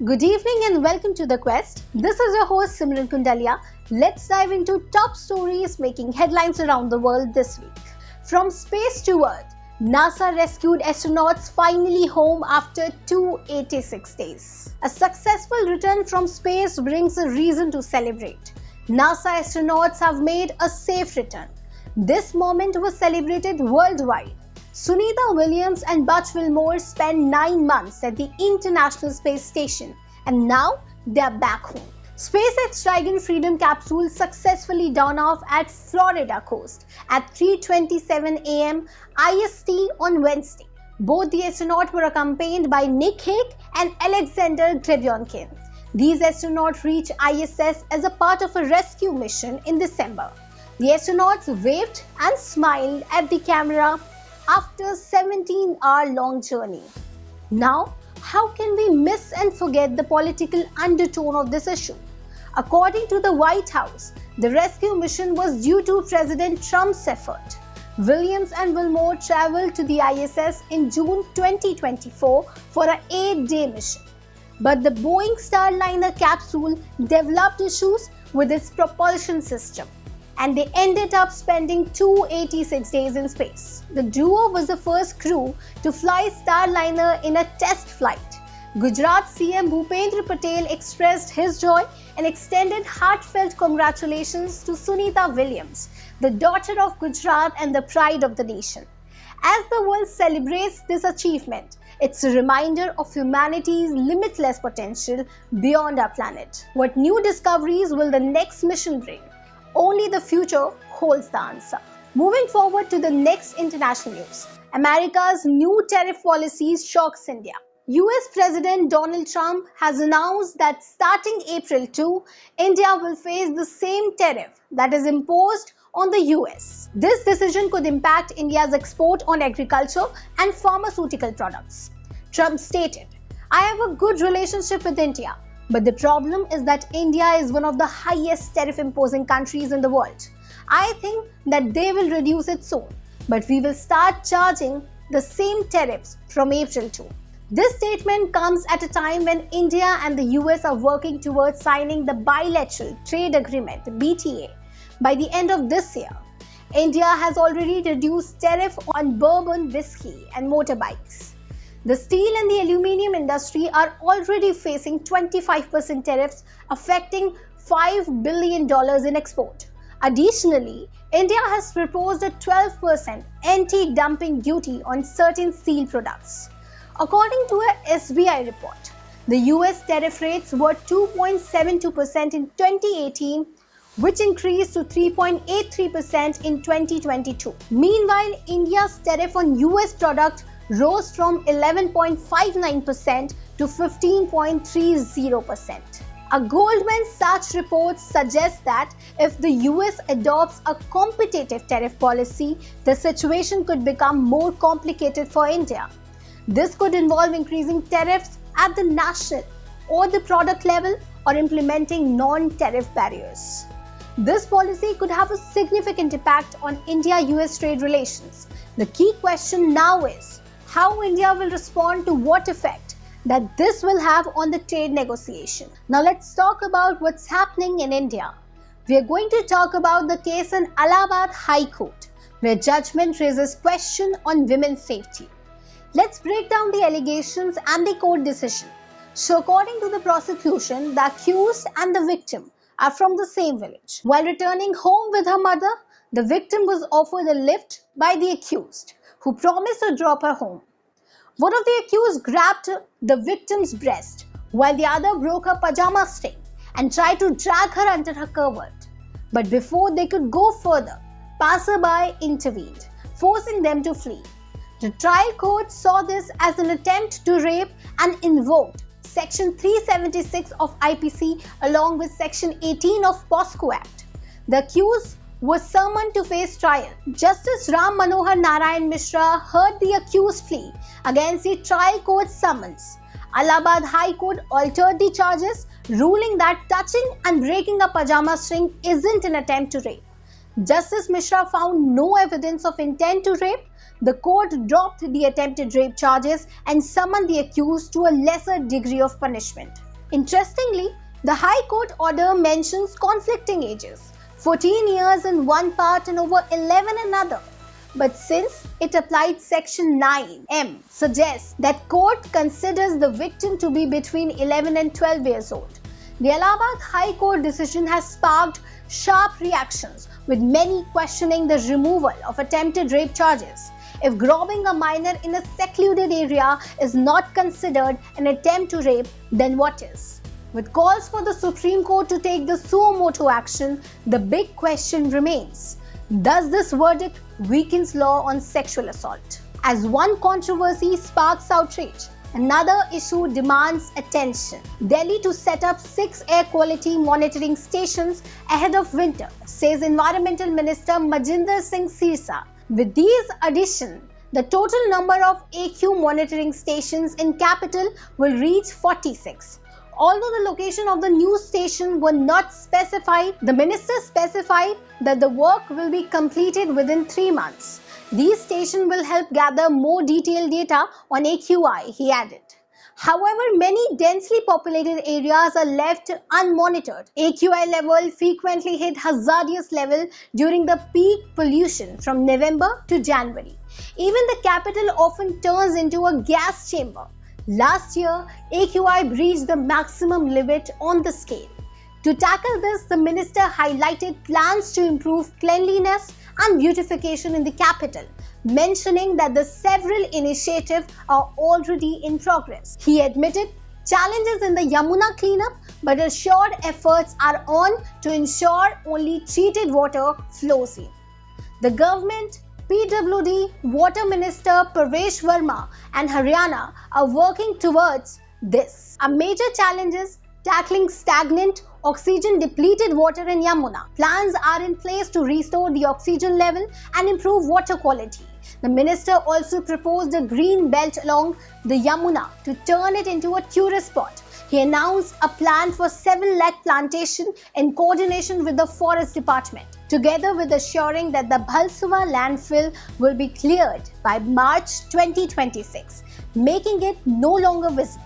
Good evening and welcome to The Quest. This is your host Simran Kundalia. Let's dive into top stories making headlines around the world this week. From space to Earth, NASA rescued astronauts finally home after 286 days. A successful return from space brings a reason to celebrate. NASA astronauts have made a safe return. This moment was celebrated worldwide. Sunita Williams and Butch Wilmore spent 9 months at the International Space Station, and now they are back home. SpaceX Dragon Freedom capsule successfully dawned off at Florida coast at 3:27 a.m. IST on Wednesday. Both the astronauts were accompanied by Nick Hake and Alexander Gredionkin. These astronauts reached ISS as a part of a rescue mission in December. The astronauts waved and smiled at the camera after a 17-hour-long journey. Now, how can we miss and forget the political undertone of this issue? According to the White House, the rescue mission was due to President Trump's effort. Williams and Wilmore traveled to the ISS in June 2024 for an 8-day mission. But the Boeing Starliner capsule developed issues with its propulsion system, and they ended up spending 286 days in space. The duo was the first crew to fly Starliner in a test flight. Gujarat CM Bhupendra Patel expressed his joy and extended heartfelt congratulations to Sunita Williams, the daughter of Gujarat and the pride of the nation. As the world celebrates this achievement, it's a reminder of humanity's limitless potential beyond our planet. What new discoveries will the next mission bring? Only the future holds the answer. Moving forward to the next international news, America's new tariff policies shocks India. US President Donald Trump has announced that starting April 2, India will face the same tariff that is imposed on the US. This decision could impact India's export on agriculture and pharmaceutical products. Trump stated, "I have a good relationship with India. But the problem is that India is one of the highest tariff imposing countries in the world. I think that they will reduce it soon, but we will start charging the same tariffs from April 2. This statement comes at a time when India and the US are working towards signing the Bilateral Trade Agreement (BTA) by the end of this year. India has already reduced tariff on bourbon whiskey and motorbikes. The steel and the aluminium industry are already facing 25% tariffs affecting $5 billion in export. Additionally, India has proposed a 12% anti-dumping duty on certain steel products. According to a SBI report, the US tariff rates were 2.72% in 2018, which increased to 3.83% in 2022. Meanwhile, India's tariff on US products rose from 11.59% to 15.30%. A Goldman Sachs report suggests that if the US adopts a competitive tariff policy, the situation could become more complicated for India. This could involve increasing tariffs at the national or the product level or implementing non-tariff barriers. This policy could have a significant impact on India-US trade relations. The key question now is, how India will respond to what effect that this will have on the trade negotiation. Now let's talk about what's happening in India. We are going to talk about the case in Allahabad High Court, where judgment raises question on women's safety. Let's break down the allegations and the court decision. So according to the prosecution, the accused and the victim are from the same village. While returning home with her mother, the victim was offered a lift by the accused, who promised to drop her home. One of the accused grabbed the victim's breast, while the other broke her pajama string and tried to drag her under her covert. But before they could go further, passerby intervened, forcing them to flee. The trial court saw this as an attempt to rape and invoked Section 376 of IPC along with Section 18 of POSCO Act. The accused was summoned to face trial. Justice Ram Manohar Narayan Mishra heard the accused plea against the trial court's summons. Allahabad High Court altered the charges, ruling that touching and breaking a pajama string isn't an attempt to rape. Justice Mishra found no evidence of intent to rape. The court dropped the attempted rape charges and summoned the accused to a lesser degree of punishment. Interestingly, the High Court order mentions conflicting ages, 14 years in one part and over 11 in another. But since it applied Section 9(m), suggests that court considers the victim to be between 11 and 12 years old. The Allahabad High Court decision has sparked sharp reactions, with many questioning the removal of attempted rape charges. If grabbing a minor in a secluded area is not considered an attempt to rape, then what is? With calls for the Supreme Court to take the suo motu action, the big question remains: does this verdict weaken law on sexual assault? As one controversy sparks outrage, another issue demands attention. Delhi to set up 6 air quality monitoring stations ahead of winter, says Environmental Minister Majinder Singh Sirsa. With these additions, the total number of AQ monitoring stations in capital will reach 46. Although the location of the new station were not specified, the minister specified that the work will be completed within 3 months. These stations will help gather more detailed data on AQI, he added. However, many densely populated areas are left unmonitored. AQI level frequently hit hazardous level during the peak pollution from November to January. Even the capital often turns into a gas chamber. Last year, AQI breached the maximum limit on the scale. To tackle this, the minister highlighted plans to improve cleanliness and beautification in the capital, mentioning that the several initiatives are already in progress. He admitted challenges in the Yamuna cleanup, but assured efforts are on to ensure only treated water flows in. The government, PWD, Water Minister Pravesh Verma and Haryana are working towards this. A major challenge is tackling stagnant, oxygen-depleted water in Yamuna. Plans are in place to restore the oxygen level and improve water quality. The minister also proposed a green belt along the Yamuna to turn it into a tourist spot. He announced a plan for 7 lakh plantation in coordination with the Forest Department, together with assuring that the Bhalsua landfill will be cleared by March 2026, making it no longer visible.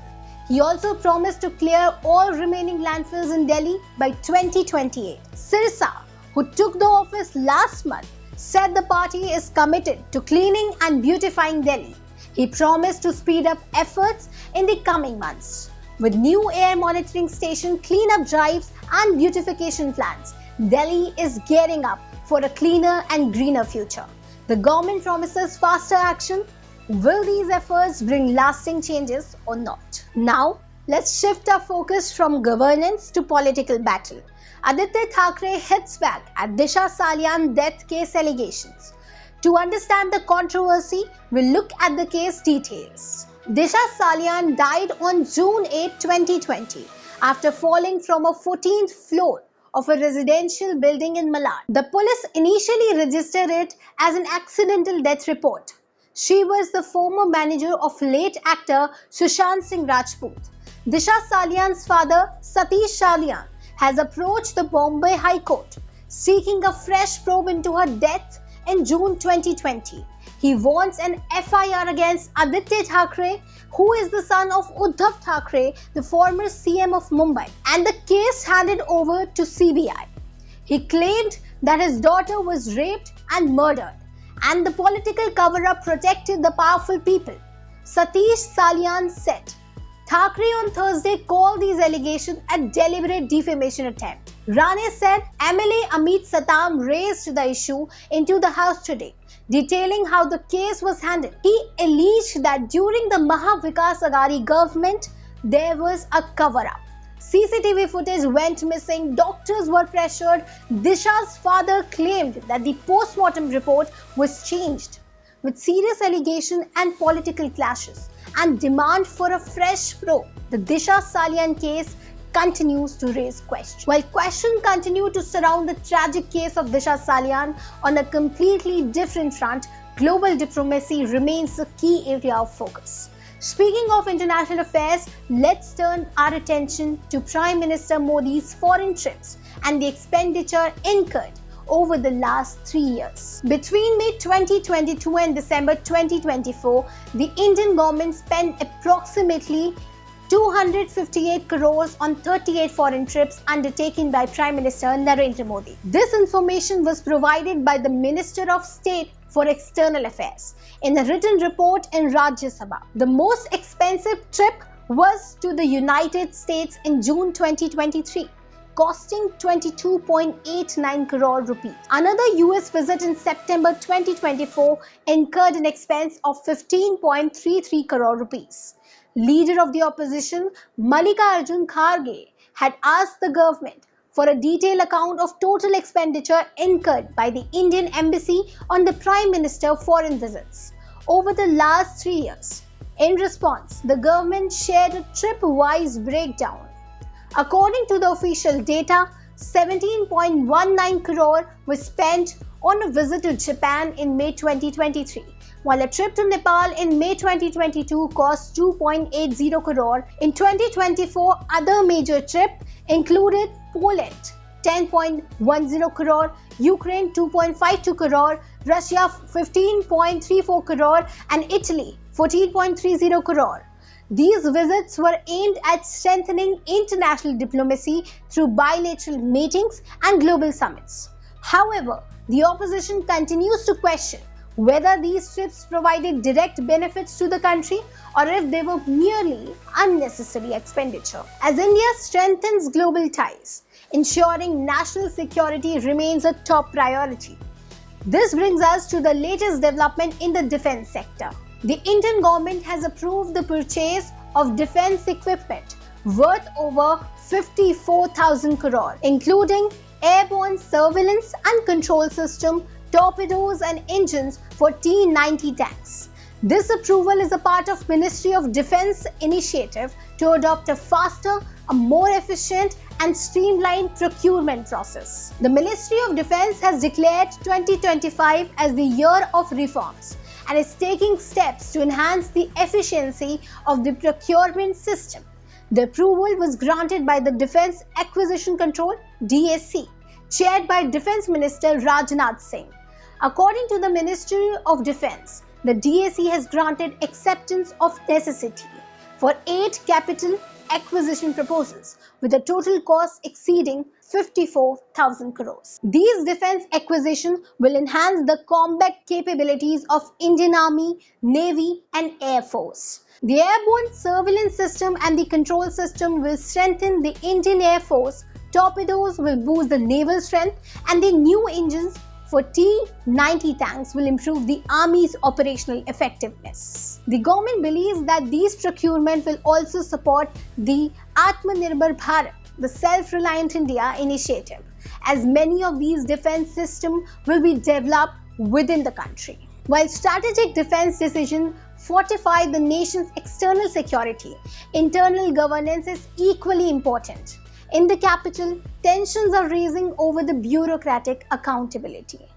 He also promised to clear all remaining landfills in Delhi by 2028. Sirsa, who took the office last month, said the party is committed to cleaning and beautifying Delhi. He promised to speed up efforts in the coming months. With new air monitoring station cleanup drives and beautification plans, Delhi is gearing up for a cleaner and greener future. The government promises faster action. Will these efforts bring lasting changes or not? Now, let's shift our focus from governance to political battle. Aditya Thackeray hits back at Disha Salian death case allegations. To understand the controversy, we'll look at the case details. Disha Salian died on June 8, 2020 after falling from a 14th floor of a residential building in Malad. The police initially registered it as an accidental death report. She was the former manager of late actor Sushant Singh Rajput. Disha Salian's father, Satish Salian, has approached the Bombay High Court seeking a fresh probe into her death in June 2020. He wants an FIR against Aditya Thackeray, who is the son of Uddhav Thackeray, the former CM of Mumbai, and the case handed over to CBI. He claimed that his daughter was raped and murdered, and the political cover-up protected the powerful people. Satish Salian said, Thackeray on Thursday called these allegations a deliberate defamation attempt. Rane said MLA Amit Satam raised the issue into the House today, detailing how the case was handled. He alleged that during the Maha Vikas Aghadi government, there was a cover-up. CCTV footage went missing, doctors were pressured. Disha's father claimed that the post-mortem report was changed. With serious allegations and political clashes and demand for a fresh probe, the Disha Salian case continues to raise questions. While questions continue to surround the tragic case of Disha Salian, on a completely different front, global diplomacy remains a key area of focus. Speaking of international affairs, let's turn our attention to Prime Minister Modi's foreign trips and the expenditure incurred over the last 3 years. Between May 2022 and December 2024, the Indian government spent approximately 258 crores on 38 foreign trips undertaken by Prime Minister Narendra Modi. This information was provided by the Minister of State for External Affairs in a written report in Rajya Sabha. The most expensive trip was to the United States in June 2023, costing 22.89 crore rupees. Another US visit in September 2024 incurred an expense of 15.33 crore rupees. Leader of the opposition, Mallikarjun Kharge, had asked the government for a detailed account of total expenditure incurred by the Indian Embassy on the Prime Minister foreign visits over the last 3 years. In response, the government shared a trip-wise breakdown. According to the official data, 17.19 crore was spent on a visit to Japan in May 2023, while a trip to Nepal in May 2022 cost 2.80 crore. In 2024, other major trips included Poland 10.10 crore, Ukraine 2.52 crore, Russia 15.34 crore, and Italy 14.30 crore. These visits were aimed at strengthening international diplomacy through bilateral meetings and global summits. However, the opposition continues to question whether these trips provided direct benefits to the country or if they were merely unnecessary expenditure. As India strengthens global ties, ensuring national security remains a top priority. This brings us to the latest development in the defense sector. The Indian government has approved the purchase of defense equipment worth over 54,000 crore, including airborne surveillance and control system, torpedoes and engines for T-90 tanks. This approval is a part of Ministry of Defence initiative to adopt a faster, a more efficient and streamlined procurement process. The Ministry of Defence has declared 2025 as the year of reforms and is taking steps to enhance the efficiency of the procurement system. The approval was granted by the Defence Acquisition Control (DAC), chaired by Defence Minister Rajnath Singh. According to the Ministry of Defence, the DAC has granted acceptance of necessity for 8 capital acquisition proposals with a total cost exceeding 54,000 crores. These defense acquisitions will enhance the combat capabilities of Indian Army, Navy and Air Force. The airborne surveillance system and the control system will strengthen the Indian Air Force. Torpedoes will boost the naval strength and the new engines for T-90 tanks will improve the Army's operational effectiveness. The government believes that these procurement will also support the Atmanirbhar Bharat, the Self-Reliant India initiative, as many of these defense systems will be developed within the country. While strategic defense decisions fortify the nation's external security, internal governance is equally important. In the capital, tensions are rising over the bureaucratic accountability.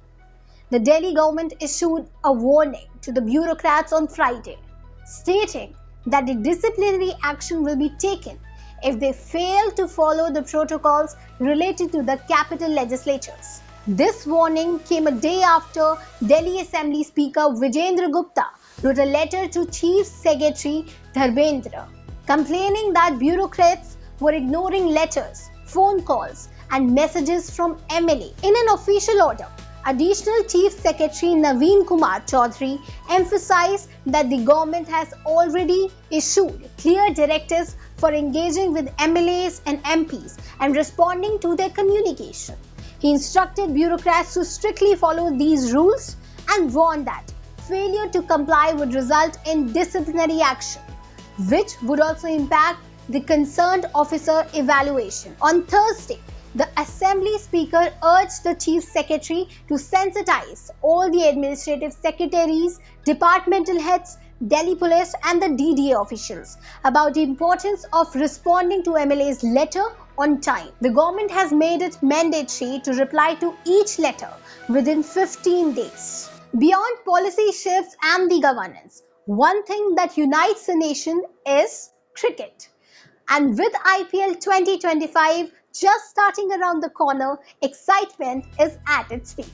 The Delhi government issued a warning to the bureaucrats on Friday, stating that the disciplinary action will be taken if they fail to follow the protocols related to the capital legislatures. This warning came a day after Delhi Assembly Speaker Vijendra Gupta wrote a letter to Chief Secretary Dharmendra, complaining that bureaucrats were ignoring letters, phone calls, and messages from MLA. In an official order, Additional Chief Secretary Naveen Kumar Chaudhary emphasized that the government has already issued clear directives for engaging with MLAs and MPs and responding to their communication. He instructed bureaucrats to strictly follow these rules and warned that failure to comply would result in disciplinary action, which would also impact the concerned officer evaluation. On Thursday, the Assembly Speaker urged the Chief Secretary to sensitize all the administrative secretaries, departmental heads, Delhi Police and the DDA officials about the importance of responding to MLA's letter on time. The government has made it mandatory to reply to each letter within 15 days. Beyond policy shifts and the governance, One thing that unites a nation is cricket. And with IPL 2025 just starting around the corner, excitement is at its peak.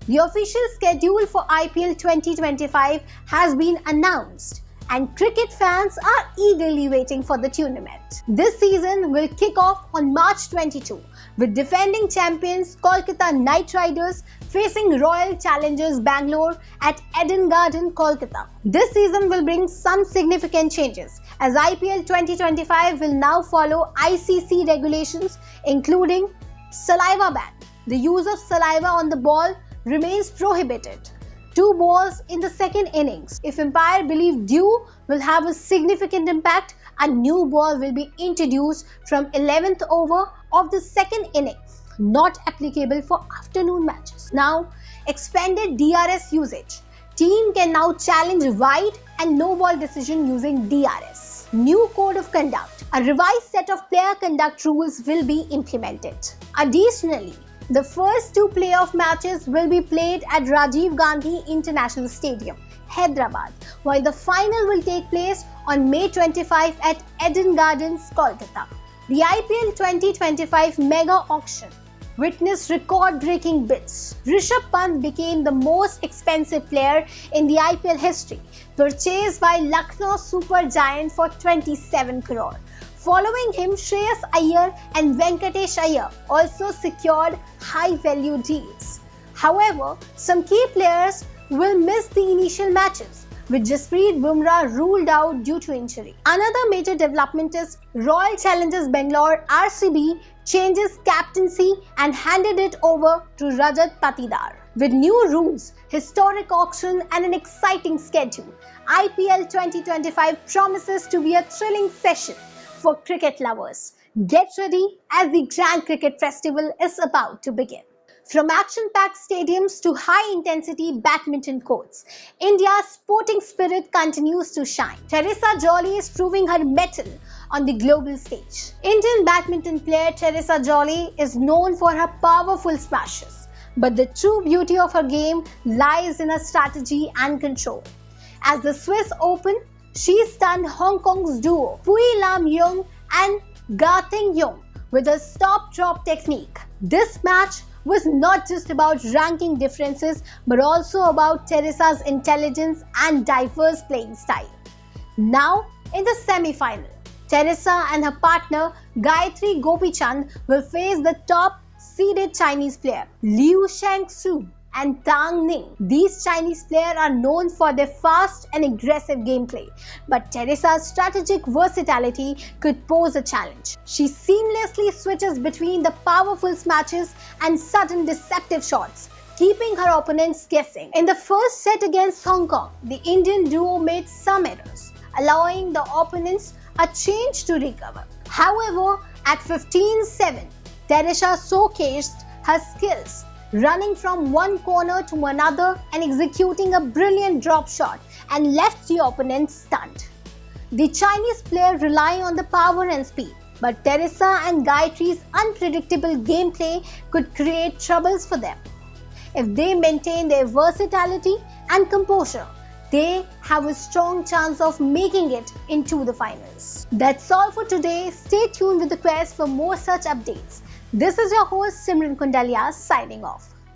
The official schedule for IPL 2025 has been announced, and cricket fans are eagerly waiting for the tournament. This season will kick off on March 22 with defending champions Kolkata Knight Riders facing Royal Challengers Bangalore at Eden Garden, Kolkata. This season will bring some significant changes, as IPL 2025 will now follow ICC regulations including saliva ban. The use of saliva on the ball remains prohibited. 2 balls in the second innings. If umpire believe due will have a significant impact, a new ball will be introduced from 11th over of the second inning, not applicable for afternoon matches. Now, expanded DRS usage. Team can now challenge wide and no ball decision using DRS. New code of conduct. A revised set of player conduct rules will be implemented. Additionally, the first 2 playoff matches will be played at Rajiv Gandhi International Stadium, Hyderabad, while the final will take place on May 25 at Eden Gardens, Kolkata. The IPL 2025 mega auction witnessed record-breaking bids. Rishabh Pant became the most expensive player in the IPL history, purchased by Lucknow Super Giant for 27 crore. Following him, Shreyas Iyer and Venkatesh Iyer also secured high-value deals. However, some key players will miss the initial matches, with Jasprit Bumrah ruled out due to injury. Another major development is Royal Challengers Bangalore (RCB) changes captaincy and handed it over to Rajat Patidar. With new rules, historic auction and an exciting schedule, IPL 2025 promises to be a thrilling session for cricket lovers. Get ready as the Grand Cricket Festival is about to begin. From action-packed stadiums to high-intensity badminton courts, India's sporting spirit continues to shine. Teresa Jolie is proving her mettle on the global stage. Indian badminton player Teresa Jolie is known for her powerful smashes, but the true beauty of her game lies in her strategy and control. As the Swiss Open, she stunned Hong Kong's duo Pui Lam Yeung and Ga Ting Yeung with a stop-drop technique. This match was not just about ranking differences but also about Teresa's intelligence and diverse playing style. Now, in the semi-final, Teresa and her partner Gayatri Gopichand will face the top-seeded Chinese player Liu Shangsu and Tang Ning. These Chinese players are known for their fast and aggressive gameplay, but Teresa's strategic versatility could pose a challenge. She seamlessly switches between the powerful smashes and sudden deceptive shots, keeping her opponents guessing. In the first set against Hong Kong, the Indian duo made some errors, allowing the opponents a chance to recover. However, at 15-7, Teresa showcased her skills, running from one corner to another and executing a brilliant drop shot and left the opponent stunned. The Chinese player rely on the power and speed, but Teresa and Gayatri's unpredictable gameplay could create troubles for them. If they maintain their versatility and composure, they have a strong chance of making it into the finals. That's all for today. Stay tuned with the Quest for more such updates. This is your host Simran Kundalia signing off.